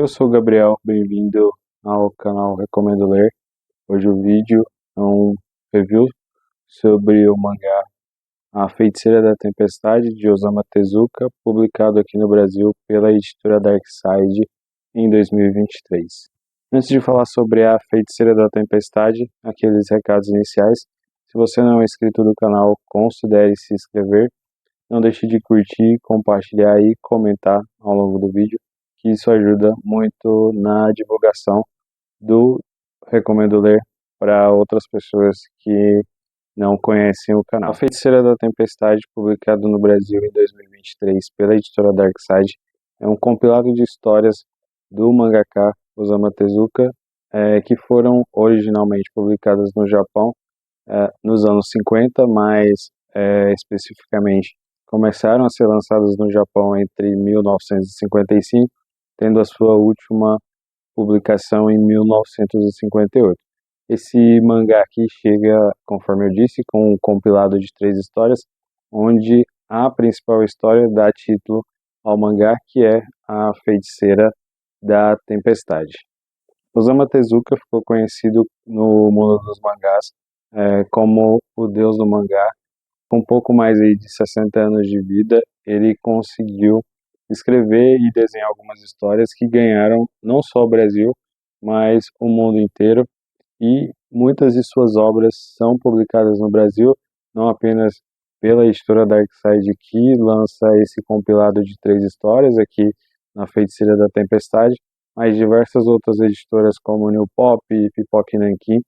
Eu sou o Gabriel, bem-vindo ao canal Recomendo Ler. Hoje o vídeo é um review sobre o mangá A Feiticeira da Tempestade, de Osamu Tezuka, publicado aqui no Brasil pela editora Darkside em 2023. Antes de falar sobre A Feiticeira da Tempestade, aqueles recados iniciais. Se você não é inscrito do canal, considere se inscrever. Não deixe de curtir, compartilhar e comentar ao longo do vídeo, que isso ajuda muito na divulgação do Recomendo Ler para outras pessoas que não conhecem o canal. A Feiticeira da Tempestade, publicado no Brasil em 2023 pela editora Darkside, é um compilado de histórias do mangaka Osamu Tezuka, que foram originalmente publicadas no Japão nos anos 50, mas especificamente começaram a ser lançadas no Japão entre 1955, tendo a sua última publicação em 1958. Esse mangá aqui chega, conforme eu disse, com um compilado de 3 histórias, onde a principal história dá título ao mangá, que é A Feiticeira da Tempestade. Osamu Tezuka ficou conhecido no mundo dos mangás como o deus do mangá. Com pouco mais aí de 60 anos de vida, ele conseguiu escrever e desenhar algumas histórias que ganharam não só o Brasil, mas o mundo inteiro, e muitas de suas obras são publicadas no Brasil, não apenas pela editora Darkside, que lança esse compilado de 3 histórias aqui na Feiticeira da Tempestade, mas diversas outras editoras como New Pop e Pipoca Nankin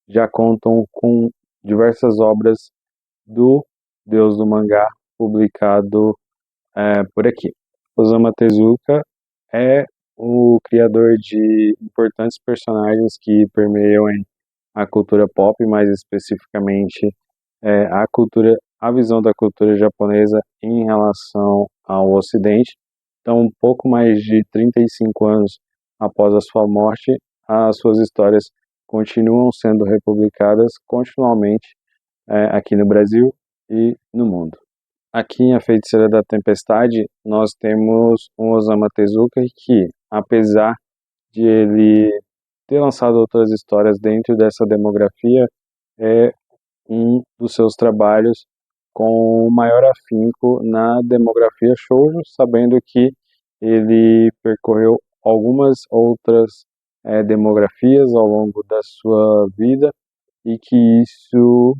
já contam com diversas obras do deus do mangá publicado por aqui. Osamu Tezuka é o criador de importantes personagens que permeiam a cultura pop, mais especificamente a visão da cultura japonesa em relação ao Ocidente. Então, um pouco mais de 35 anos após a sua morte, as suas histórias continuam sendo republicadas continuamente aqui no Brasil e no mundo. Aqui em A Feiticeira da Tempestade, nós temos um Osamu Tezuka que, apesar de ele ter lançado outras histórias dentro dessa demografia, é um dos seus trabalhos com maior afinco na demografia shoujo, sabendo que ele percorreu algumas outras demografias ao longo da sua vida e que isso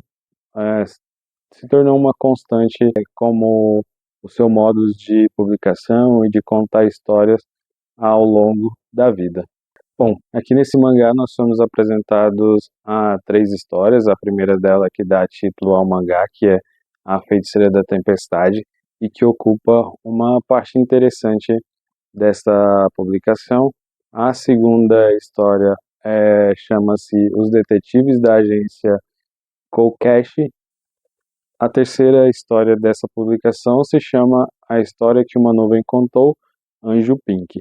se tornou uma constante como o seu modo de publicação e de contar histórias ao longo da vida. Bom, aqui nesse mangá nós somos apresentados a 3 histórias. A primeira dela que dá título ao mangá, que é A Feiticeira da Tempestade, e que ocupa uma parte interessante dessa publicação. A segunda história chama-se Os Detetives da Agência Kokeshi. A terceira história dessa publicação se chama A História que uma Nuvem Contou, Anjo Pink.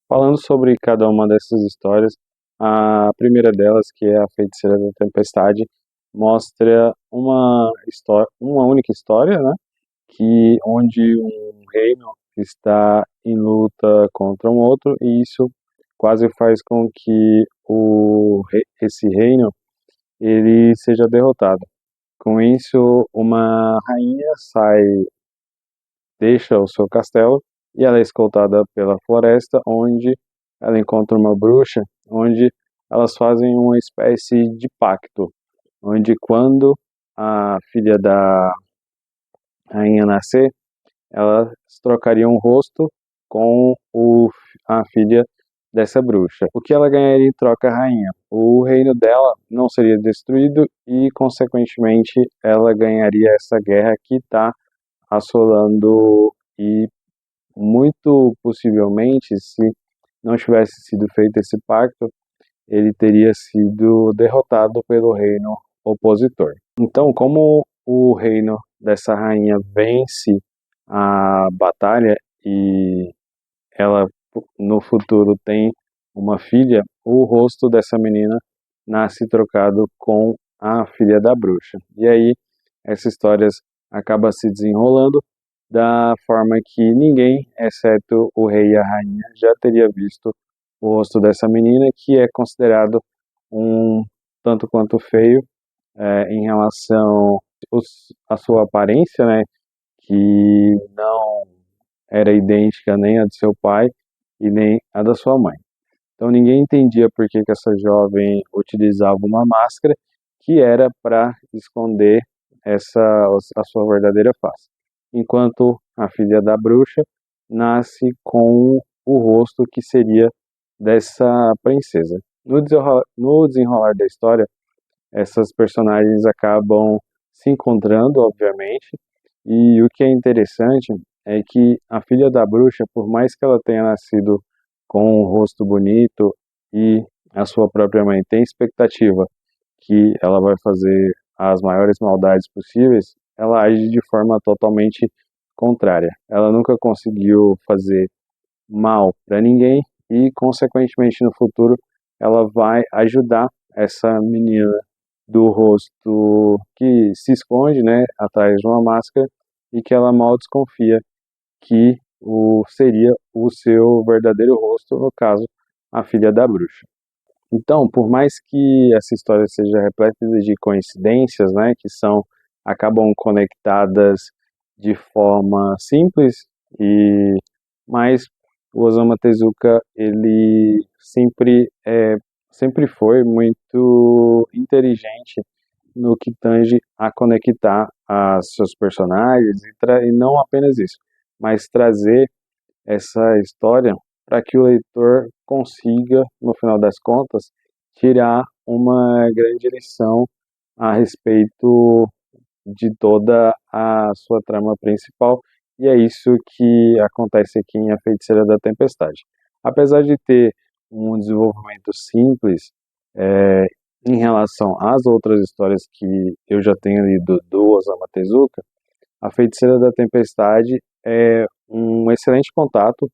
Falando sobre cada uma dessas histórias, a primeira delas, que é A Feiticeira da Tempestade, mostra uma única história, né, onde um reino está em luta contra um outro, e isso quase faz com que esse reino ele seja derrotado. Com isso, uma rainha deixa o seu castelo e ela é escoltada pela floresta, onde ela encontra uma bruxa, onde elas fazem uma espécie de pacto, onde quando a filha da rainha nascer, elas trocariam o rosto com a filha dessa bruxa. O que ela ganharia em troca, a rainha? O reino dela não seria destruído e, consequentemente, ela ganharia essa guerra que está assolando, e muito possivelmente, se não tivesse sido feito esse pacto, ele teria sido derrotado pelo reino opositor. Então, como o reino dessa rainha vence a batalha e ela no futuro tem uma filha, o rosto dessa menina nasce trocado com a filha da bruxa. E aí essa história acaba se desenrolando da forma que ninguém, exceto o rei e a rainha, já teria visto o rosto dessa menina, que é considerado um tanto quanto feio em relação à sua aparência, né, que não era idêntica nem a do seu pai e nem a da sua mãe. Então ninguém entendia por que essa jovem utilizava uma máscara que era para esconder essa a sua verdadeira face. Enquanto a filha da bruxa nasce com o rosto que seria dessa princesa. No desenrolar da história, essas personagens acabam se encontrando, obviamente, e o que é interessante é que a filha da bruxa, por mais que ela tenha nascido com um rosto bonito e a sua própria mãe tem expectativa que ela vai fazer as maiores maldades possíveis, ela age de forma totalmente contrária. Ela nunca conseguiu fazer mal para ninguém e, consequentemente, no futuro, ela vai ajudar essa menina do rosto que se esconde, né, atrás de uma máscara e que ela mal desconfia que seria o seu verdadeiro rosto, no caso, a filha da bruxa. Então, por mais que essa história seja repleta de coincidências, né, que acabam conectadas de forma simples, mas o Osamu Tezuka ele sempre foi muito inteligente no que tange a conectar as seus personagens e não apenas isso, mas trazer essa história para que o leitor consiga, no final das contas, tirar uma grande lição a respeito de toda a sua trama principal, e é isso que acontece aqui em A Feiticeira da Tempestade. Apesar de ter um desenvolvimento simples em relação às outras histórias que eu já tenho lido do Osamu Tezuka, A Feiticeira da Tempestade é um excelente contato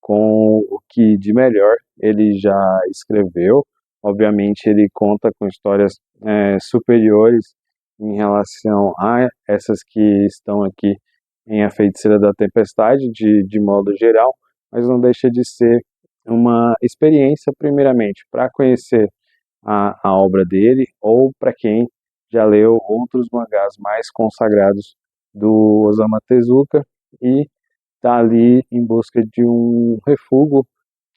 com o que de melhor ele já escreveu. Obviamente, ele conta com histórias superiores em relação a essas que estão aqui em A Feiticeira da Tempestade, de modo geral, mas não deixa de ser uma experiência, primeiramente, para conhecer a obra dele, ou para quem já leu outros mangás mais consagrados do Osamu Tezuka e está ali em busca de um refúgio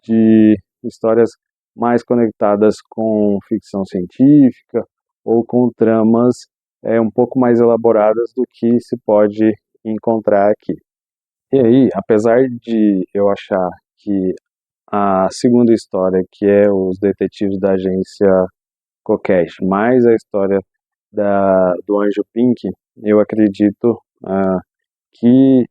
de histórias mais conectadas com ficção científica ou com tramas um pouco mais elaboradas do que se pode encontrar aqui. E aí, apesar de eu achar que a segunda história, que é os detetives da agência Kokesh, mais a história do Anjo Pink, eu acredito que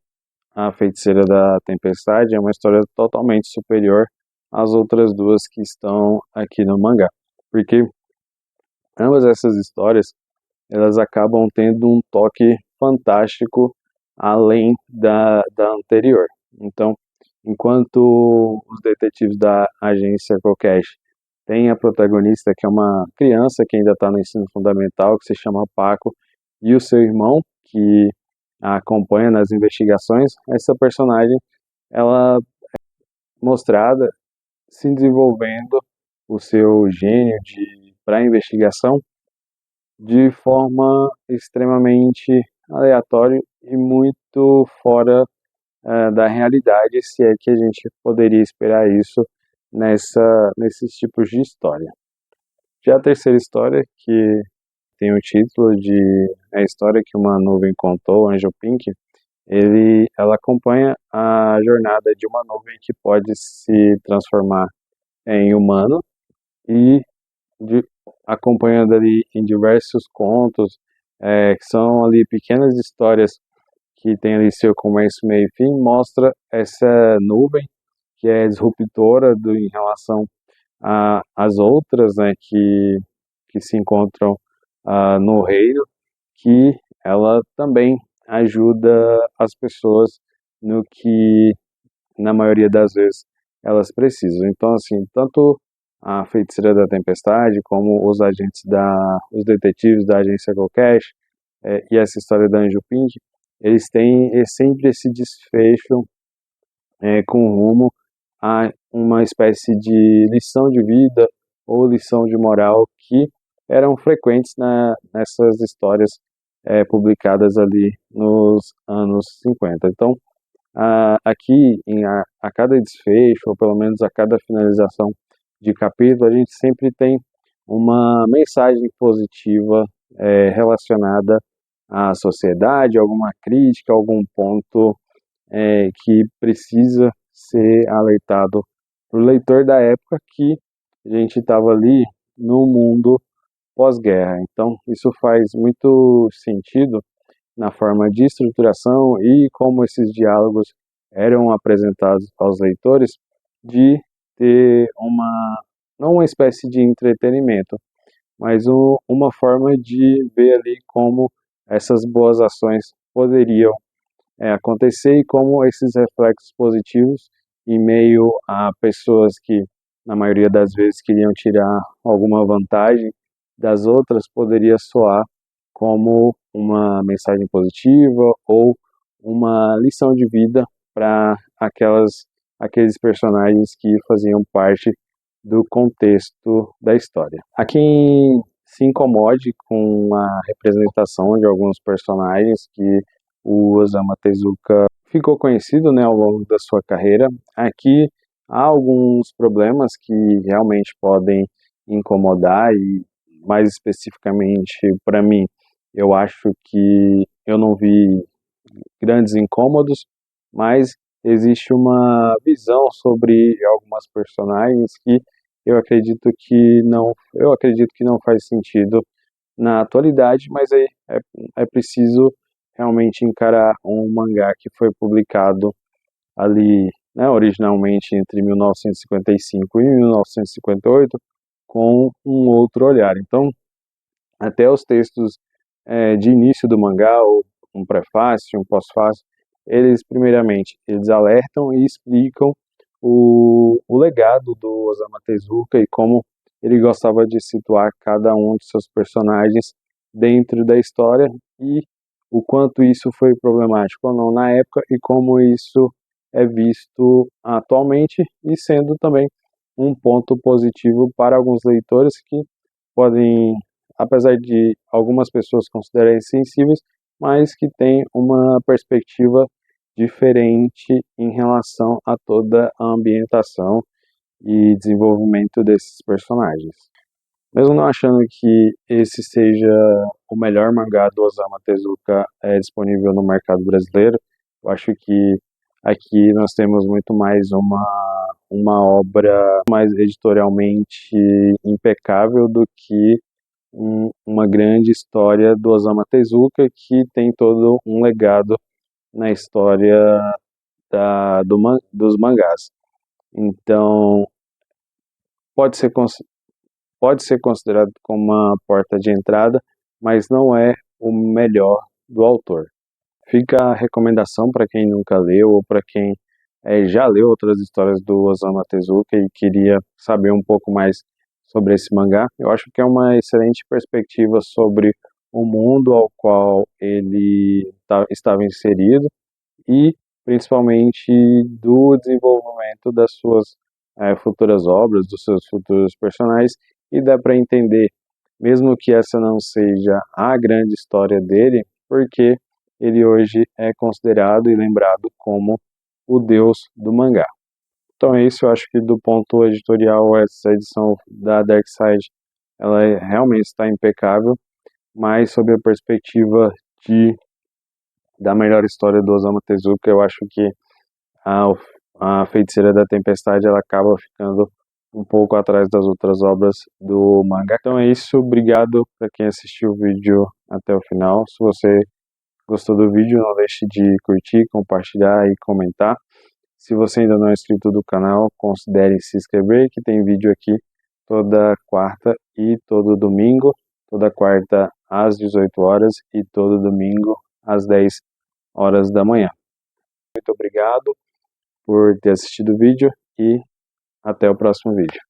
A Feiticeira da Tempestade é uma história totalmente superior às outras duas que estão aqui no mangá, porque ambas essas histórias elas acabam tendo um toque fantástico além da anterior. Então, enquanto os detetives da agência Kokesh têm a protagonista que é uma criança que ainda está no ensino fundamental, que se chama Paco, e o seu irmão, que a acompanha nas investigações, essa personagem ela mostrada se desenvolvendo o seu gênio para investigação de forma extremamente aleatória e muito fora da realidade, se é que a gente poderia esperar isso nesses tipos de história. Já a terceira história, que tem o título de A História que uma Nuvem Contou, Angel Pink, ela acompanha a jornada de uma nuvem que pode se transformar em humano e de, acompanhando ali em diversos contos, que são ali pequenas histórias que tem ali seu começo, meio e fim, mostra essa nuvem que é disruptora em relação às outras, né, que se encontram no reino, que ela também ajuda as pessoas no que, na maioria das vezes, elas precisam. Então, assim, tanto a Feiticeira da Tempestade, como os detetives da agência Kokesh, e essa história da Anjo Pink, eles têm sempre esse desfecho com rumo a uma espécie de lição de vida ou lição de moral que eram frequentes nessas histórias publicadas ali nos anos 50. Então, aqui a cada desfecho, ou pelo menos a cada finalização de capítulo, a gente sempre tem uma mensagem positiva relacionada à sociedade, alguma crítica, algum ponto que precisa ser alertado para o leitor da época que a gente estava ali no mundo pós-guerra. Então, isso faz muito sentido na forma de estruturação e como esses diálogos eram apresentados aos leitores, de ter não uma espécie de entretenimento, mas uma forma de ver ali como essas boas ações poderiam acontecer e como esses reflexos positivos, em meio a pessoas que, na maioria das vezes, queriam tirar alguma vantagem das outras, poderia soar como uma mensagem positiva ou uma lição de vida para aqueles personagens que faziam parte do contexto da história. Há quem se incomode com a representação de alguns personagens que o Osamu Tezuka ficou conhecido, né, ao longo da sua carreira. Aqui há alguns problemas que realmente podem incomodar e, mais especificamente para mim, eu acho que eu não vi grandes incômodos, mas existe uma visão sobre algumas personagens que eu acredito que não faz sentido na atualidade, mas é preciso realmente encarar um mangá que foi publicado ali, né, originalmente entre 1955 e 1958, com um outro olhar. Então, até os textos de início do mangá, ou um prefácio, um pós-fácio, primeiramente, eles alertam e explicam o legado do Osamu Tezuka e como ele gostava de situar cada um de seus personagens dentro da história e o quanto isso foi problemático ou não na época e como isso é visto atualmente e sendo também um ponto positivo para alguns leitores que podem, apesar de algumas pessoas considerarem sensíveis, mas que têm uma perspectiva diferente em relação a toda a ambientação e desenvolvimento desses personagens. Mesmo não achando que esse seja o melhor mangá do Osamu Tezuka disponível no mercado brasileiro, eu acho que aqui nós temos muito mais uma obra mais editorialmente impecável do que uma grande história do Osamu Tezuka que tem todo um legado na história dos mangás. Então, pode ser, pode ser considerado como uma porta de entrada, mas não é o melhor do autor. Fica a recomendação para quem nunca leu ou para quem já leu outras histórias do Osamu Tezuka e queria saber um pouco mais sobre esse mangá. Eu acho que é uma excelente perspectiva sobre o mundo ao qual ele estava inserido e principalmente do desenvolvimento das suas futuras obras, dos seus futuros personagens, e dá para entender, mesmo que essa não seja a grande história dele, porque ele hoje é considerado e lembrado como o deus do mangá. Então é isso, eu acho que do ponto editorial essa edição da Dark Side realmente está impecável, mas sob a perspectiva da melhor história do Osamu Tezuka, eu acho que a, a Feiticeira da Tempestade ela acaba ficando um pouco atrás das outras obras do mangá. Então é isso, obrigado para quem assistiu o vídeo até o final. Se você gostou do vídeo, não deixe de curtir, compartilhar e comentar. Se você ainda não é inscrito do canal, considere se inscrever, que tem vídeo aqui toda quarta e todo domingo, toda quarta às 18 horas e todo domingo às 10 horas da manhã. Muito obrigado por ter assistido o vídeo e até o próximo vídeo.